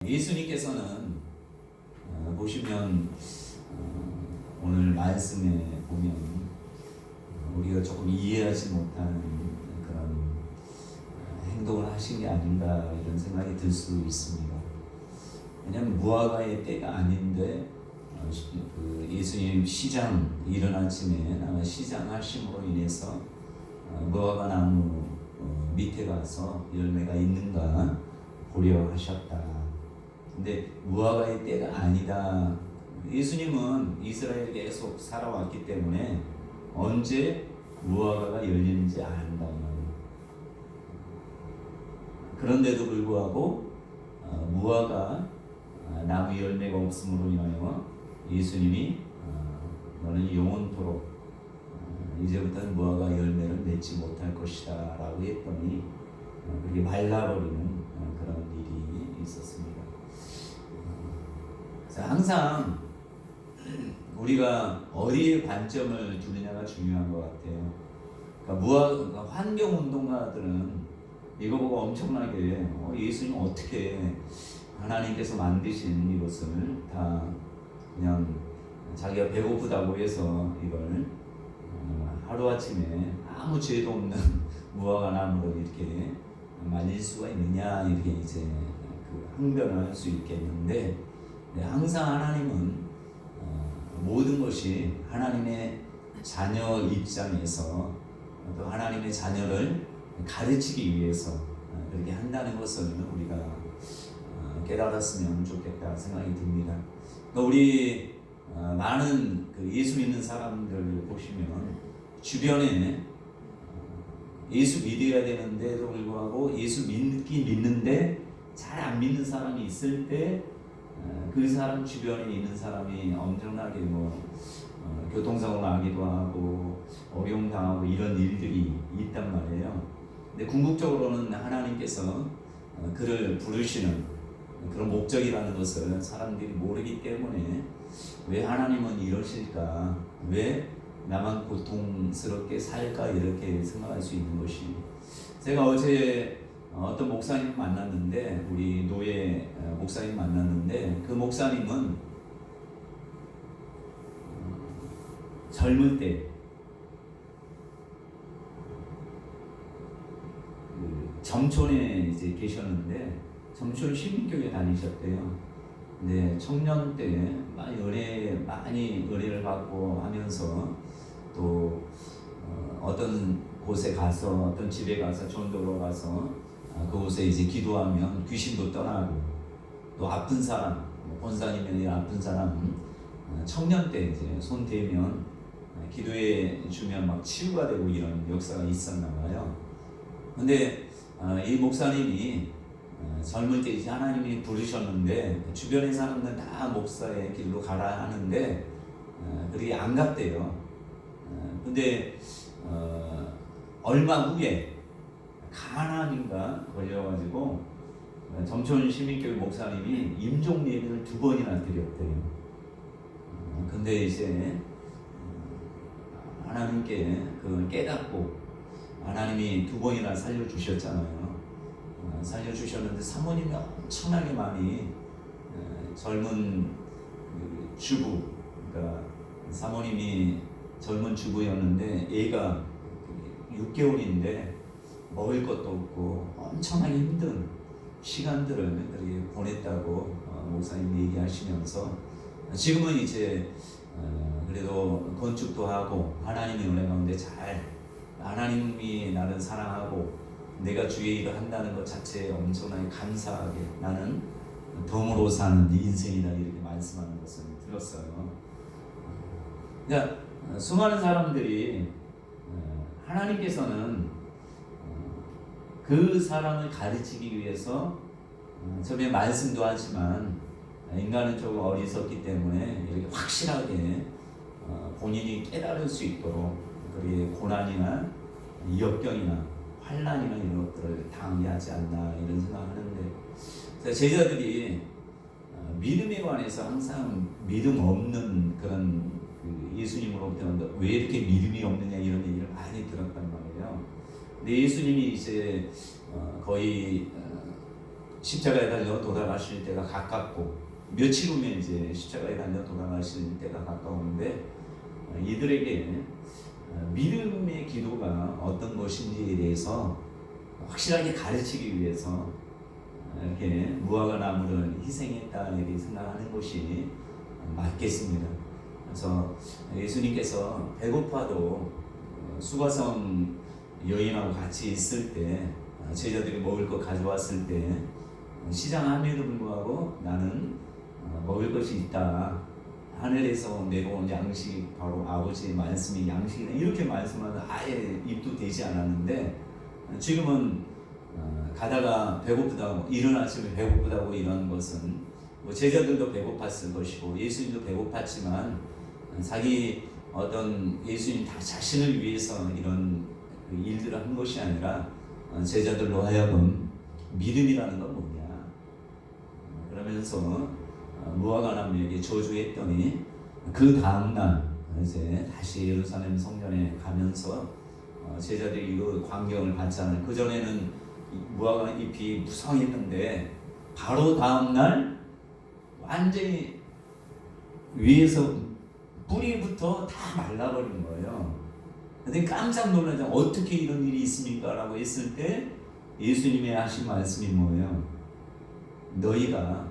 예수님께서는 보시면 오늘 말씀에 보면 우리가 조금 이해하지 못하는 그런 행동을 하신 게 아닌가 이런 생각이 들 수 있습니다. 왜냐하면 무화과의 때가 아닌데 그 예수님 시장 이른 아침에 시장하심으로 인해서 무화과 나무 밑에 가서 열매가 있는가 보려 하셨다. 근데 무화과의 때가 아니다. 예수님은 이스라엘에 계속 살아왔기 때문에 언제 무화과가 열리는지 안다. 그런데도 불구하고 무화과 나무 열매가 없음으로 인하여 예수님이 너는 영원토록 이제부터는 무화과 열매를 맺지 못할 것이다 라고 했더니 그게 말라버리는 그런 일이 있었습니다. 그래서 항상 우리가 어디에 관점을 두느냐가 중요한 것 같아요. 그러니까 환경운동가들은 이거 보고 엄청나게 예수님 어떻게 하나님께서 만드신 이것을 다 그냥 자기가 배고프다고 해서 이걸 하루아침에 아무 죄도 없는 무화과 나무로 이렇게 말릴 수가 있느냐 이렇게 이제 항변을 할 수 있겠는데 항상 하나님은 모든 것이 하나님의 자녀 입장에서 또 하나님의 자녀를 가르치기 위해서 그렇게 한다는 것을 우리가 깨달았으면 좋겠다 생각이 듭니다. 우리 많은 예수 믿는 사람들 보시면 주변에 예수 믿어야 되는데도 불구하고 예수 믿는데 잘 안 믿는 사람이 있을 때 그 사람 주변에 있는 사람이 엄청나게 교통사고 나기도 하고 어려움 당하고 이런 일들이 있단 말이에요. 근데 궁극적으로는 하나님께서 그를 부르시는 그런 목적이라는 것을 사람들이 모르기 때문에 왜 하나님은 이러실까? 왜 나만 고통스럽게 살까? 이렇게 생각할 수 있는 것이, 제가 어제 어떤 목사님 만났는데, 우리 노예 목사님 만났는데, 그 목사님은 젊을 때 점촌에 이제 계셨는데 점촌 시민교회 다니셨대요. 근데 청년 때 많이 은혜를 받고 하면서 또 어떤 곳에 가서 어떤 집에 가서 전도로 가서 그곳에 이제 기도하면 귀신도 떠나고, 또 아픈 사람, 권사님이 아픈 사람 청년 때 이제 손 대면 기도해 주면 막 치유가 되고 이런 역사가 있었나 봐요. 근데 이 목사님이 젊을 때 이제 하나님이 부르셨는데 주변의 사람들은 다 목사의 길로 가라 하는데 그렇게 안 갔대요. 근데 얼마 후에 가난인가 걸려가지고 점촌 시민교회 목사님이 임종 예배를 2번이나 드렸대요. 근데 이제 하나님께 그걸 깨닫고 하나님이 2번이나 살려주셨잖아요. 살려주셨는데 사모님이 엄청나게 많이 젊은 주부, 그러니까 사모님이 젊은 주부였는데 애가 6개월인데 먹을 것도 없고 엄청나게 힘든 시간들을 그렇게 보냈다고 목사님 얘기하시면서, 지금은 이제 그래도 건축도 하고 하나님의 은혜 가운데 잘, 하나님이 나를 사랑하고 내가 주의 일을 한다는 것 자체에 엄청나게 감사하게 나는 덤으로 사는 인생이다 이렇게 말씀하는 것을 들었어요. 그러니까 수많은 사람들이 하나님께서는 그 사람을 가르치기 위해서 처음에 말씀도 하지만 인간은 조금 어리석기 때문에 이렇게 확실하게 본인이 깨달을 수 있도록 그렇게 고난이나 역경이나 환난이나 이런 것들을 당하게 하지 않나 이런 생각하는데, 제자들이 믿음에 관해서 항상 믿음 없는 그런 예수님으로부터 왜 이렇게 믿음이 없느냐 이런 얘기를 많이 들었단 말이에요. 근데 예수님이 이제 거의 십자가에 달려 돌아가실 때가 가깝고 며칠 후면 이제 십자가에 달려 돌아가실 때가 가까운데 이들에게 믿음의 기도가 어떤 것인지에 대해서 확실하게 가르치기 위해서 이렇게 무화과 나무를 희생했다 이렇게 생각하는 것이 맞겠습니다. 그래서 예수님께서 배고파도 수가성 여인하고 같이 있을 때 제자들이 먹을 것 가져왔을 때 시장함에도 불구하고 나는 먹을 것이 있다. 하늘에서 내려온 양식 바로 아버지의 말씀이 양식이다. 이렇게 말씀하면 아예 입도 되지 않았는데 지금은 가다가 배고프다고 이른 아침에 배고프다고 이런 것은 뭐 제자들도 배고팠을 것이고 예수님도 배고팠지만 자기 어떤 예수님 다 자신을 위해서 이런 일들을 한 것이 아니라 제자들로 하여금 믿음이라는 건 뭐냐 그러면서 무화과 나무에게 저주했더니 그 다음날 이제 다시 예루살렘 성전에 가면서 제자들이 이 광경을 봤잖아요. 그 전에는 무화과 잎이 무성했는데 바로 다음날 완전히 위에서 뿌리부터 다 말라버린 거예요. 근데 깜짝 놀라죠. 어떻게 이런 일이 있습니까? 라고 했을 때 예수님의 하신 말씀이 뭐예요? 너희가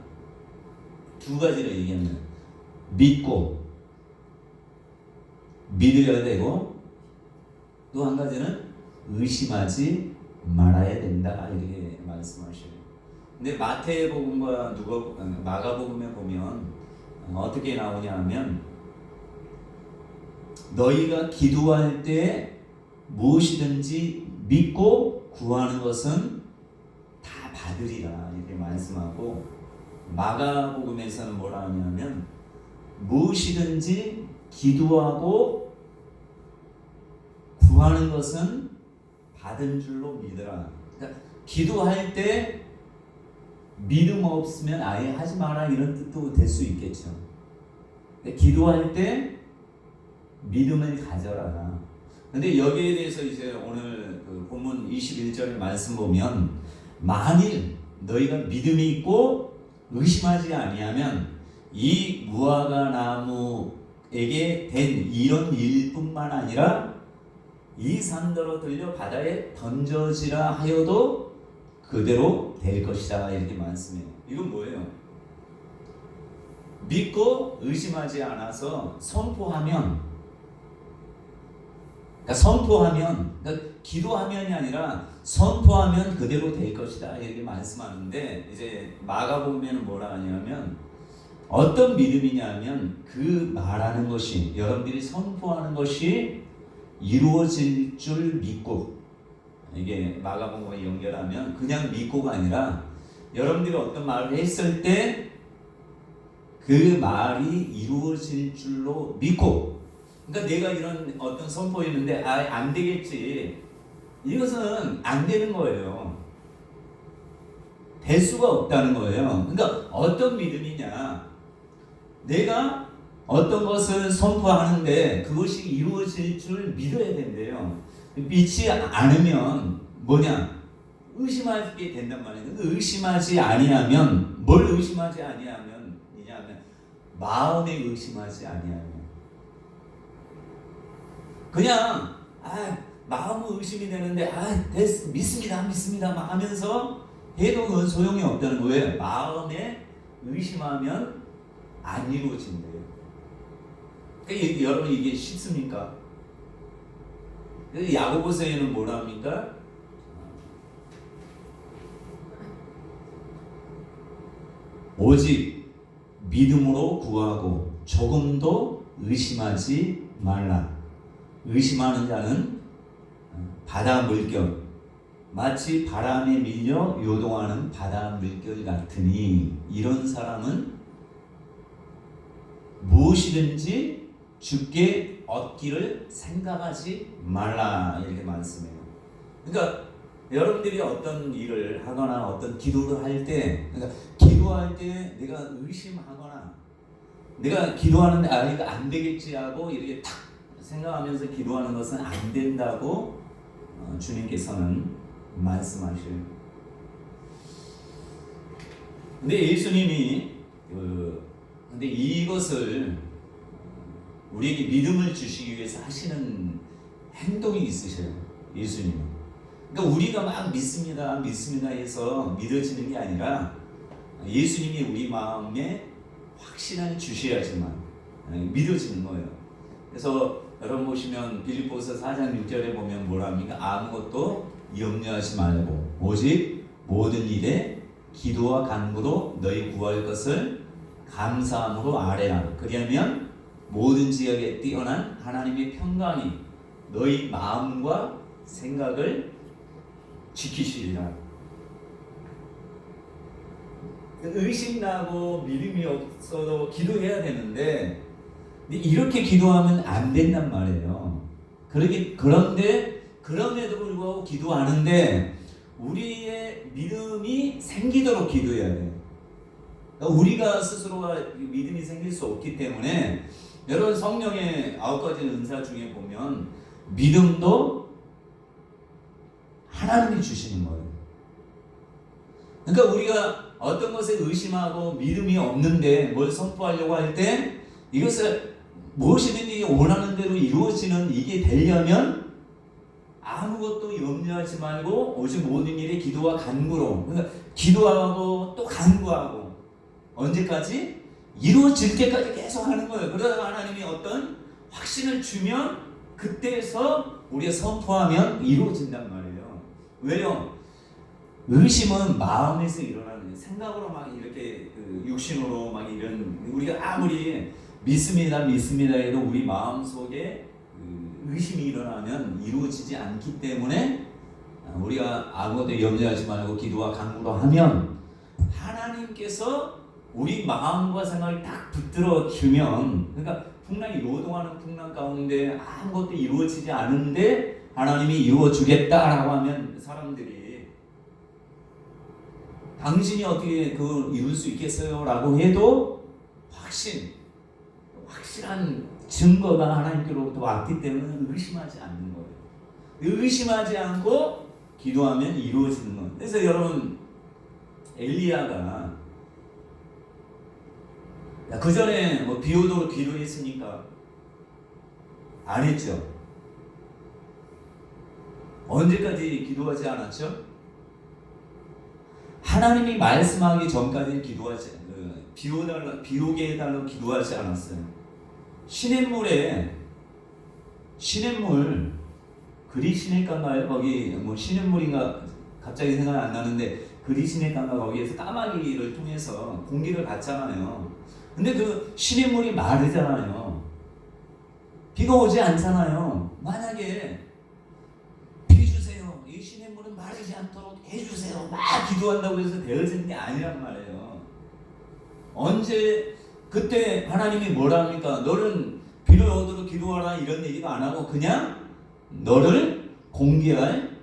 두 가지를 얘기하면 믿고 믿어야 되고 또 한 가지는 의심하지 말아야 된다 이렇게 말씀하셔요. 근데 마태복음과 마가복음에 보면 어떻게 나오냐 하면 너희가 기도할 때 무엇이든지 믿고 구하는 것은 다 받으리라 이렇게 말씀하고 마가복음에서는 뭐라 하냐면 무엇이든지 기도하고 구하는 것은 받은 줄로 믿으라. 그러니까 기도할 때 믿음 없으면 아예 하지 마라 이런 뜻도 될 수 있겠죠. 그러니까 기도할 때 믿음을 가져라. 근데 여기에 대해서 이제 오늘 그 본문 21절 말씀 보면 만일 너희가 믿음이 있고 의심하지 아니하면 이 무화과 나무에게 된 이런 일뿐만 아니라 이 산더러 들려 바다에 던져지라 하여도 그대로 될 것이다 이렇게 말씀해요. 이건 뭐예요? 믿고 의심하지 않아서 선포하면 그러니까 기도하면이 아니라 선포하면 그대로 될 것이다 이렇게 말씀하는데 이제 마가복음에는 뭐라 하냐면 어떤 믿음이냐면 그 말하는 것이 여러분들이 선포하는 것이 이루어질 줄 믿고 이게 마가복음과 연결하면 그냥 믿고가 아니라 여러분들이 어떤 말을 했을 때 그 말이 이루어질 줄로 믿고 그러니까 내가 이런 어떤 선포했는데 안 되겠지 이것은 안 되는 거예요. 될 수가 없다는 거예요. 그러니까 어떤 믿음이냐 내가 어떤 것을 선포하는데 그것이 이루어질 줄 믿어야 된대요. 믿지 않으면 뭐냐 의심하게 된단 말이에요. 의심하지 아니하면 뭘 의심하지 아니하면 마음에 의심하지 아니하면 그냥 마음은 의심이 되는데 믿습니다 막 하면서 해도 그건 소용이 없다는 거예요. 마음에 의심하면 안 이루어진대요. 그러니까 여러분 이게 쉽습니까? 야고보서에는 뭐라 합니까? 오직 믿음으로 구하고 조금도 의심하지 말라. 의심하는 자는 바다 물결 마치 바람에 밀려 요동하는 바다 물결 같으니 이런 사람은 무엇이든지 주께 얻기를 생각하지 말라 이렇게 말씀해요. 그러니까 여러분들이 어떤 일을 하거나 어떤 기도를 할 때 그러니까 기도할 때 내가 의심하거나 내가 기도하는데 이거 안 되겠지 하고 이렇게 탁 생각하면서 기도하는 것은 안 된다고 주님께서는 말씀하셔요. 근데 예수님이 근데 이것을 우리에게 믿음을 주시기 위해서 하시는 행동이 있으셔요. 예수님은. 그러니까 우리가 막 믿습니다 해서 믿어지는 게 아니라 예수님이 우리 마음에 확신을 주셔야지만 믿어지는 거예요. 그래서 여러분 보시면 빌립보서 4장 6절에 보면 뭐라 합니까? 아무것도 염려하지 말고 오직 모든 일에 기도와 간구로 너희 구할 것을 감사함으로 아뢰라. 그리하면 모든 지역에 뛰어난 하나님의 평강이 너희 마음과 생각을 지키시리라. 의심나고 믿음이 없어도 기도해야 되는데 이렇게 기도하면 안 된단 말이에요. 그런데 그럼에도 불구하고 기도하는데 우리의 믿음이 생기도록 기도해야 돼요. 그러니까 우리가 스스로가 믿음이 생길 수 없기 때문에 여러분 성령의 9가지 은사 중에 보면 믿음도 하나님이 주시는 거예요. 그러니까 우리가 어떤 것에 의심하고 믿음이 없는데 뭘 선포하려고 할 때 이것을 무엇이든지 원하는 대로 이루어지는 이게 되려면 아무것도 염려하지 말고 오직 모든 일에 기도와 간구로, 그러니까 기도하고 또 간구하고 언제까지? 이루어질 때까지 계속 하는 거예요. 그러다가 하나님이 어떤 확신을 주면 그때에서 우리가 선포하면 이루어진단 말이에요. 왜요? 의심은 마음에서 일어나는 생각으로 막 이렇게 육신으로 막 이런 우리가 아무리 믿습니다 해도 우리 마음 속에 의심이 일어나면 이루어지지 않기 때문에 우리가 아무것도 염려하지 말고 기도와 간구로 하면 하나님께서 우리 마음과 생각을 딱 붙들어 주면, 그러니까 풍랑이 요동하는 풍랑 가운데 아무것도 이루어지지 않은데 하나님이 이루어 주겠다라고 하면 사람들이 당신이 어떻게 그걸 이룰 수 있겠어요? 라고 해도 확실한 증거가 하나님께로부터 왔기 때문에 의심하지 않는 거예요. 의심하지 않고 기도하면 이루어지는 거예요. 그래서 여러분 엘리야가 그 전에 뭐 비 오도록 기도했습니까? 안 했죠. 언제까지 기도하지 않았죠? 하나님이 말씀하기 전까지는 기도하지, 비 오게 해달라고 기도하지 않았어요. 시냇물 그리시냇가인가요? 거기 뭐 시냇물인가 갑자기 생각이 안 나는데 그리시냇가인가 거기에서 까마귀를 통해서 공기를 받잖아요. 근데 그 시냇물이 마르잖아요. 비가 오지 않잖아요. 만약에 비 주세요, 이 시냇물은 마르지 않도록 해주세요, 막 기도한다고 해서 되어지는 게 아니란 말이에요. 언제 그때 하나님이 뭐라 합니까? 너는 비를 얻도록 기도하라 이런 얘기도 안 하고 그냥 너를 공개할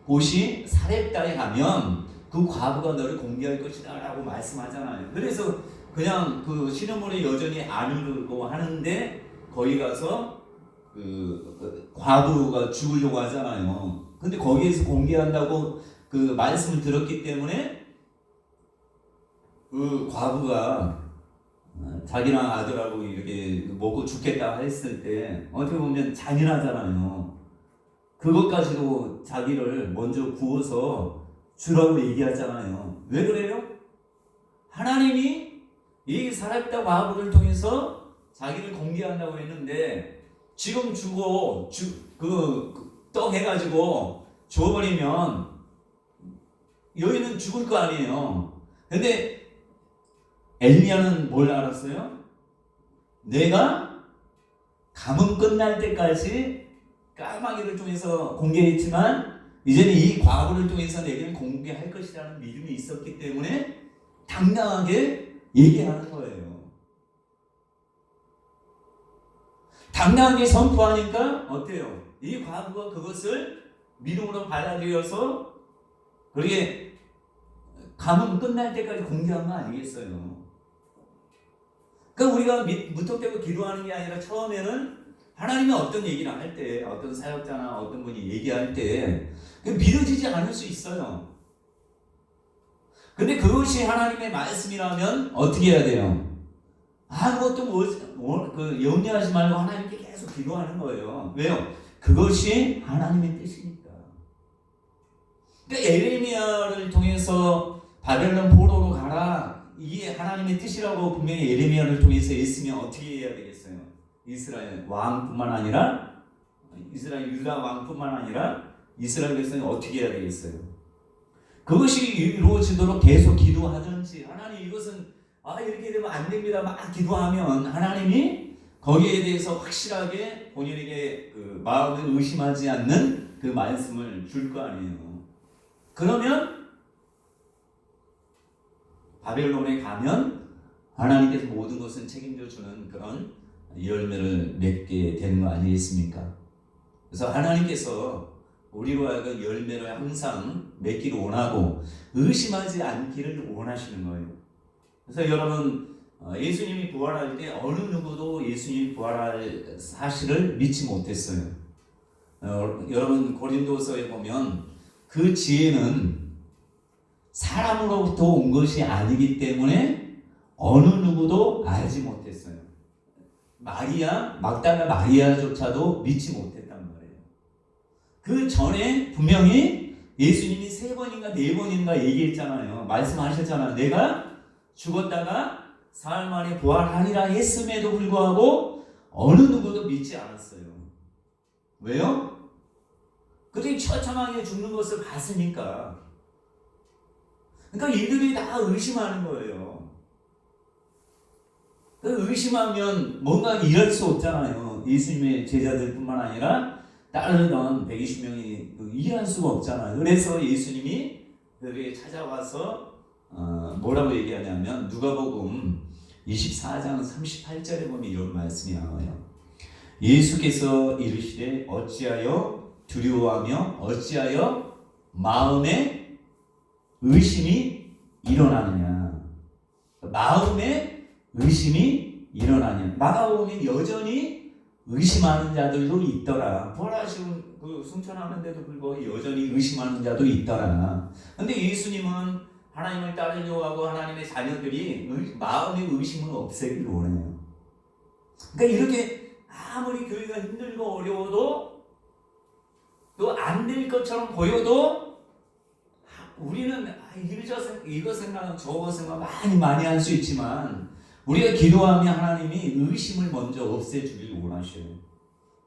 곳이 사렙다에 가면 그 과부가 너를 공개할 것이다 라고 말씀하잖아요. 그래서 그냥 그 시냇물에 여전히 안 흐르고 하는데 거기 가서 그 과부가 죽으려고 하잖아요. 근데 거기에서 공개한다고 그 말씀을 들었기 때문에 그 과부가 자기랑 아들하고 이렇게 먹고 죽겠다 했을 때 어떻게 보면 잔인하잖아요. 그것까지도 자기를 먼저 구워서 주라고 얘기하잖아요. 왜 그래요? 하나님이 이 사렙다 과부를 통해서 자기를 공개한다고 했는데 지금 주고 떡 해가지고 줘버리면 여인은 죽을 거 아니에요. 근데 엘리야는 뭘 알았어요? 내가 가뭄 끝날 때까지 까마귀를 통해서 공개했지만 이제는 이 과부를 통해서 내게는 공개할 것이라는 믿음이 있었기 때문에 당당하게 얘기하는 거예요. 당당하게 선포하니까 어때요? 이 과부가 그것을 믿음으로 받아들여서 그렇게 가뭄 끝날 때까지 공개한 거 아니겠어요? 그러니까 우리가 무턱대고 기도하는 게 아니라 처음에는 하나님이 어떤 얘기를 할 때, 어떤 사역자나 어떤 분이 얘기할 때 믿어지지 않을 수 있어요. 근데 그것이 하나님의 말씀이라면 어떻게 해야 돼요? 아무것도 염려하지 말고 하나님께 계속 기도하는 거예요. 왜요? 그것이 하나님의 뜻이니까. 그러니까 예레미야를 통해서 바벨론 포로로 가라, 이게 하나님의 뜻이라고 분명히 예레미야를 통해서 했으면 어떻게 해야 되겠어요? 이스라엘 왕뿐만 아니라 이스라엘 유다 왕뿐만 아니라 이스라엘 백성이 어떻게 해야 되겠어요? 그것이 이루어지도록 계속 기도하든지, 하나님 이것은 이렇게 되면 안 됩니다 막 기도하면 하나님이 거기에 대해서 확실하게 본인에게 그 마음을 의심하지 않는 그 말씀을 줄 거 아니에요. 그러면 바벨론에 가면 하나님께서 모든 것을 책임져 주는 그런 열매를 맺게 되는 거 아니겠습니까? 그래서 하나님께서 우리로 하여금 열매를 항상 맺기를 원하고 의심하지 않기를 원하시는 거예요. 그래서 여러분, 예수님이 부활할 때 어느 누구도 예수님이 부활할 사실을 믿지 못했어요. 여러분 고린도서에 보면 그 지혜는 사람으로부터 온 것이 아니기 때문에 어느 누구도 알지 못했어요. 막달라 마리아조차도 믿지 못했단 말이에요. 그 전에 분명히 예수님이 3번인가 4번인가 얘기했잖아요. 말씀하셨잖아요. 내가 죽었다가 사흘 만에 부활하리라 했음에도 불구하고 어느 누구도 믿지 않았어요. 왜요? 그들이 처참하게 죽는 것을 봤으니까. 그러니까 이들이 다 의심하는 거예요. 의심하면 뭔가 일할 수 없잖아요. 예수님의 제자들뿐만 아니라 따르던 120명이 일할 수가 없잖아요. 그래서 예수님이 그들에게 찾아와서 뭐라고 얘기하냐면 누가복음 24장 38절에 보면 이런 말씀이 나와요. 예수께서 이르시되 어찌하여 두려워하며 어찌하여 마음에 의심이 일어나느냐. 마음에 의심이 일어나냐. 마가복음에 여전히 의심하는 자들도 있더라. 부활하시고 승천하는데도 불구하고 여전히 의심하는 자도 있더라. 근데 예수님은 하나님을 따르려고 하고 하나님의 자녀들이 마음의 의심을 없애기를 원해요. 그러니까 이렇게 아무리 교회가 힘들고 어려워도 또 안 될 것처럼 보여도 우리는 이거 생각 저거 생각 많이 할 수 있지만 우리가 기도하면 하나님이 의심을 먼저 없애주길 원하셔요.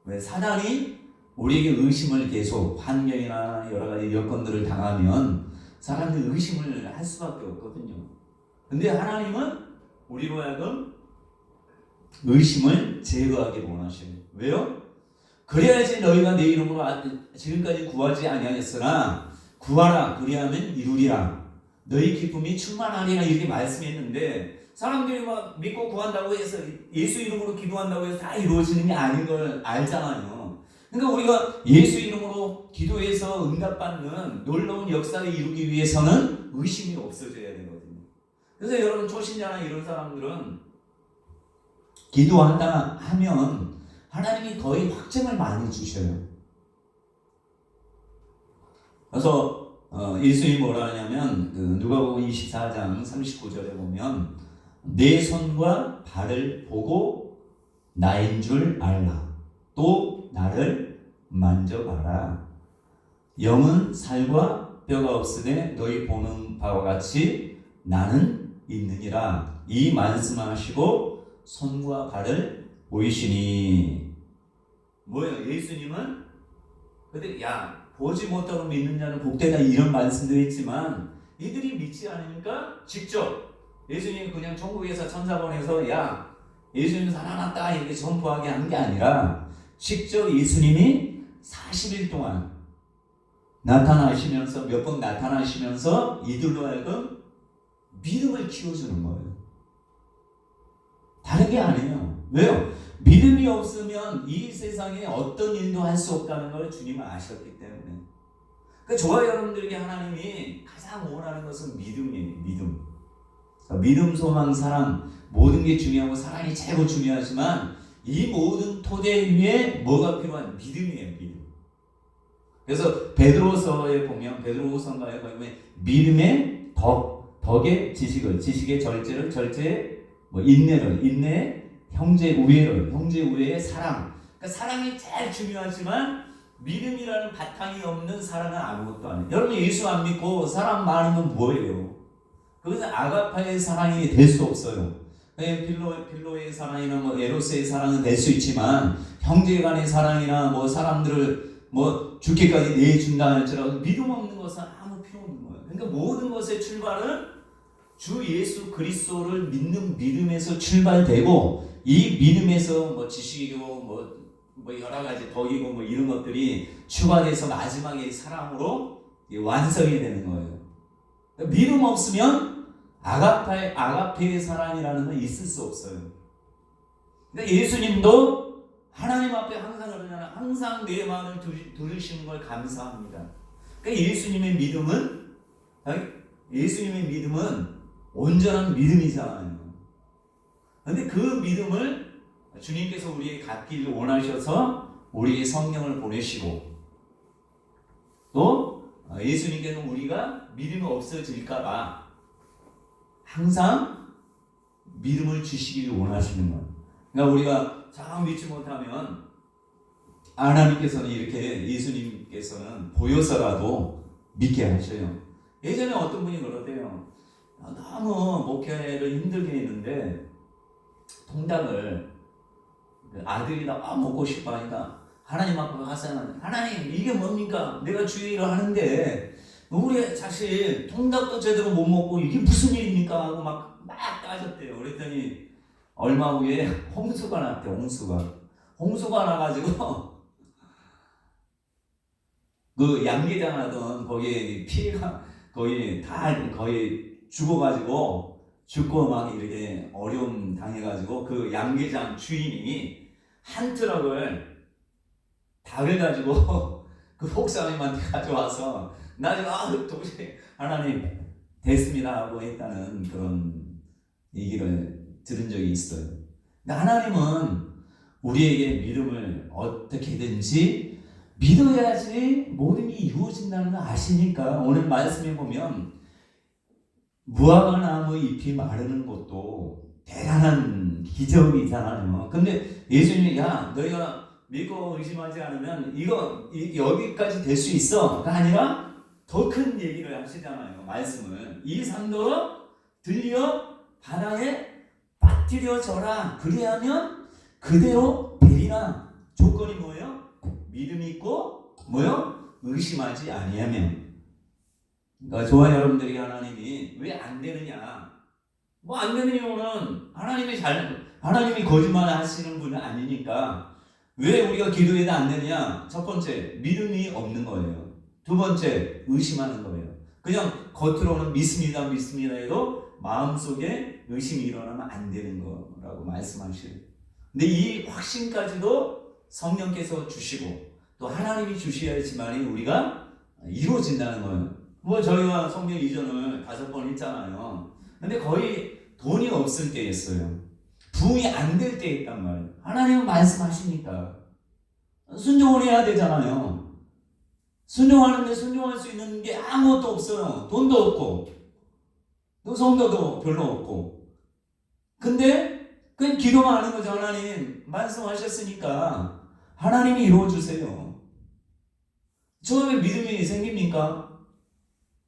왜? 사단이 우리에게 의심을 계속 환경이나 여러 가지 여건들을 당하면 사람들이 의심을 할 수밖에 없거든요. 근데 하나님은 우리로 하여금 의심을 제거하기 원하셔요. 왜요? 그래야지 너희가 내 이름으로 지금까지 구하지 아니하였으나 구하라 그리하면 이루리라. 너희 기쁨이 충만하리라 이렇게 말씀했는데 사람들이 막 믿고 구한다고 해서 예수 이름으로 기도한다고 해서 다 이루어지는 게 아닌 걸 알잖아요. 그러니까 우리가 예수 이름으로 기도해서 응답받는 놀라운 역사를 이루기 위해서는 의심이 없어져야 되거든요. 그래서 여러분 초신자나 이런 사람들은 기도한다 하면 하나님이 거의 확증을 많이 주셔요. 그래서 예수님이 뭐라 하냐면 누가복음 24장 39절에 보면 내 손과 발을 보고 나인 줄 알라. 또 나를 만져봐라. 영은 살과 뼈가 없으되 너희 보는 바와 같이 나는 있느니라. 이 말씀하시고 손과 발을 보이시니. 뭐예요? 예수님은 근데 보지 못하고 믿는 자는 복되다 이런 말씀도 했지만 이들이 믿지 않으니까 직접 예수님이 그냥 천국에서 천사본에서 예수님 살아났다 이렇게 선포하게 한 게 아니라 직접 예수님이 40일 동안 나타나시면서 몇 번 나타나시면서 이들로 하여금 믿음을 키워주는 거예요. 다른 게 아니에요. 왜요? 믿음이 없으면 이 세상에 어떤 일도 할 수 없다는 걸 주님은 아셨기 때문에. 그러니까 저와 여러분들에게 하나님이 가장 원하는 것은 믿음이에요. 믿음, 소망, 사랑 모든 게 중요하고 사랑이 최고 중요하지만 이 모든 토대 위에 뭐가 필요한? 믿음이에요. 믿음. 그래서 베드로서에 보면 베드로서가에 보면 믿음의 덕, 덕의 지식을, 지식의 절제를, 절제의 뭐 인내를, 인내 형제 우애를, 형제 우애의 사랑. 그러니까 사랑이 제일 중요하지만 믿음이라는 바탕이 없는 사랑은 아무것도 아니에요. 여러분 예수 안 믿고 사랑 많으면 뭐예요? 그것은 아가파의 사랑이 될 수 없어요. 필로의 사랑이나 뭐 에로스의 사랑은 될 수 있지만 형제간의 사랑이나 뭐 사람들을 뭐 죽기까지 내준다 할지라도 믿음 없는 것은 아무 필요 없는 거예요. 그러니까 모든 것의 출발은 주 예수 그리스도를 믿는 믿음에서 출발되고 이 믿음에서 뭐 지식이고 뭐 여러 가지 덕이고 뭐 이런 것들이 추가돼서 마지막에 사랑으로 완성이 되는 거예요. 그러니까 믿음 없으면 아가페의 사랑이라는 건 있을 수 없어요. 그러니까 예수님도 하나님 앞에 항상 그러잖아요. 항상 내 마음을 들으시는 걸 감사합니다. 그러니까 예수님의 믿음은 온전한 믿음이잖아요. 그런데 그 믿음을 주님께서 우리에게 갖기를 원하셔서 우리에게 성령을 보내시고 또 예수님께서는 우리가 믿음이 없어질까 봐 항상 믿음을 주시기를 원하시는 거예요. 그러니까 우리가 잘 믿지 못하면 하나님께서는 이렇게 예수님께서는 보여서라도 믿게 하셔요. 예전에 어떤 분이 그러대요. 너무 목회를 힘들게 했는데 통닭을 아들이 너무 먹고 싶어 하니까 하나님 앞에 가서 하나님 이게 뭡니까? 내가 주의 일을 하는데 우리 자식 통닭도 제대로 못 먹고 이게 무슨 일입니까? 하고 막 따졌대요. 그랬더니 얼마 후에 홍수가 났대. 홍수가 나가지고 그 양계장 하던 거기에 피해가 거의 죽고 막 이렇게 어려움 당해가지고 그 양계장 주인이 한 트럭을 닭을 가지고 그 목사님한테 가져와서 나중에 도저히 하나님 됐습니다 하고 했다는 그런 얘기를 들은 적이 있어요. 하나님은 우리에게 믿음을 어떻게든지 믿어야지 모든 게 이루어진다는 걸 아시니까 오늘 말씀에 보면 무화과 나무 잎이 마르는 것도 대단한 기적이잖아요. 근데 예수님이 너희가 믿고 의심하지 않으면 여기까지 될 수 있어가 아니라 더 큰 얘기를 하시잖아요. 말씀을 이 산도로 들려 바다에 빠뜨려져라. 그리하면 그대로 되리라. 조건이 뭐예요? 믿음 있고 의심하지 아니하면. 그러니까 저와 여러분들이 하나님이 왜 안 되느냐? 안 되는 이유는 하나님이 거짓말 하시는 분은 아니니까. 왜 우리가 기도해도 안 되냐? 첫 번째, 믿음이 없는 거예요. 두 번째, 의심하는 거예요. 그냥 겉으로는 믿습니다 해도 마음속에 의심이 일어나면 안 되는 거라고 말씀하시요. 근데 이 확신까지도 성령께서 주시고 또 하나님이 주셔야지만 우리가 이루어진다는 거예요. 저희가 성경 이전을 5번 했잖아요. 근데 거의 돈이 없을 때였어요. 부흥이 안 될 때 있단 말이에요. 하나님은 말씀하시니까 순종을 해야 되잖아요. 순종하는데 순종할 수 있는 게 아무것도 없어요. 돈도 없고 또 성도도 별로 없고. 근데 그냥 기도만 하는 거죠. 하나님 말씀하셨으니까 하나님이 이루어주세요. 처음에 믿음이 생깁니까?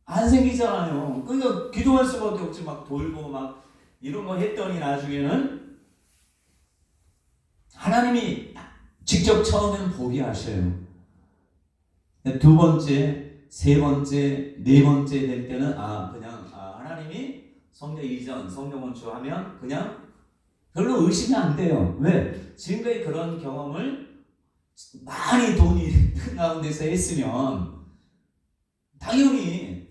안 생기잖아요. 그러니까 기도할 수밖에 없지. 막 돌고 막 이런 거 했더니 나중에는 하나님이 직접 처음에는 보게 하셔요. 두 번째, 세 번째, 네 번째 될 때는 하나님이 성령 이전, 성령 원초하면 그냥 별로 의심이 안 돼요. 왜? 지금까지 그런 경험을 많이 돈이 가운데서 했으면 당연히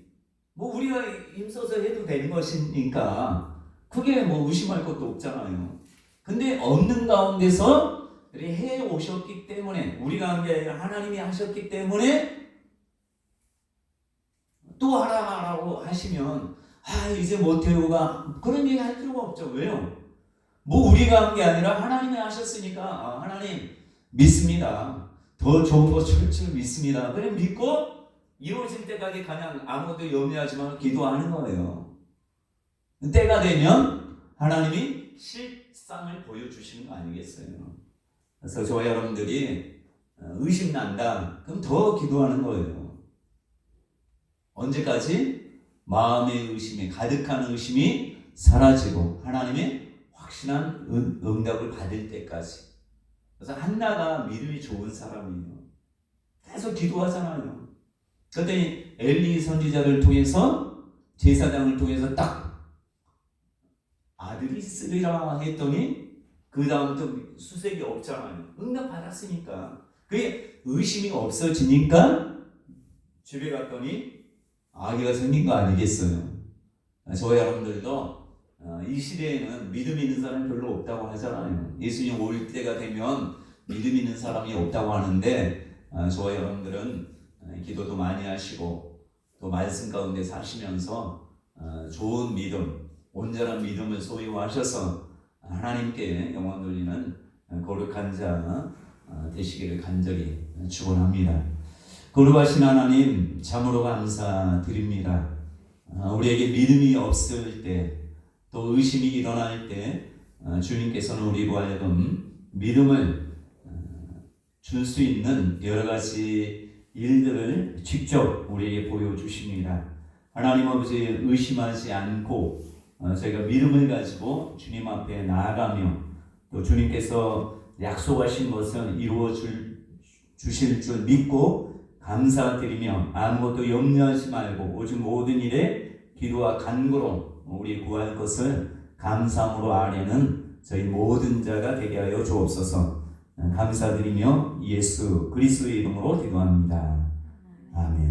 우리가 힘써서 해도 되는 것이니까 크게 의심할 것도 없잖아요. 근데 없는 가운데서 해 오셨기 때문에 우리가 한 게 아니라 하나님이 하셨기 때문에 또 하라고 하시면 이제 못해요가 그런 얘기 할 필요가 없죠. 왜요? 우리가 한 게 아니라 하나님이 하셨으니까 하나님 믿습니다. 더 좋은 거 줄줄 믿습니다. 그냥 믿고 이루어질 때까지 그냥 아무것도 염려하지 말고 기도하는 거예요. 때가 되면 하나님이 실상을 보여주시는 거 아니겠어요? 그래서 저와 여러분들이 의심난다. 그럼 더 기도하는 거예요. 언제까지? 마음의 의심이, 가득한 의심이 사라지고 하나님의 확신한 응답을 받을 때까지. 그래서 한나가 믿음이 좋은 사람이에요. 계속 기도하잖아요. 그랬더니 엘리 선지자를 통해서, 제사장을 통해서 딱 아들이 있으리라 했더니 그 다음부터 수색이 없잖아요. 응답 받았으니까. 그게 의심이 없어지니까 집에 갔더니 아기가 생긴 거 아니겠어요? 저와 여러분들도 이 시대에는 믿음 있는 사람이 별로 없다고 하잖아요. 예수님 올 때가 되면 믿음 있는 사람이 없다고 하는데, 저와 여러분들은 기도도 많이 하시고 또 말씀 가운데 사시면서 좋은 믿음, 온전한 믿음을 소유하셔서 하나님께 영광 돌리는 거룩한 자 되시기를 간절히 축원합니다. 거룩하신 하나님, 참으로 감사드립니다. 우리에게 믿음이 없을 때, 또 의심이 일어날 때 주님께서는 우리로 하여금 믿음을 줄 수 있는 여러 가지 일들을 직접 우리에게 보여주십니다. 하나님 아버지, 의심하지 않고 저희가 믿음을 가지고 주님 앞에 나아가며 또 주님께서 약속하신 것을 이루어 주실 줄 믿고 감사드리며 아무것도 염려하지 말고 오직 모든 일에 기도와 간구로 우리 구할 것을 감사함으로 아뢰는 저희 모든 자가 되게 하여 주옵소서. 감사드리며 예수 그리스도의 이름으로 기도합니다. 아멘.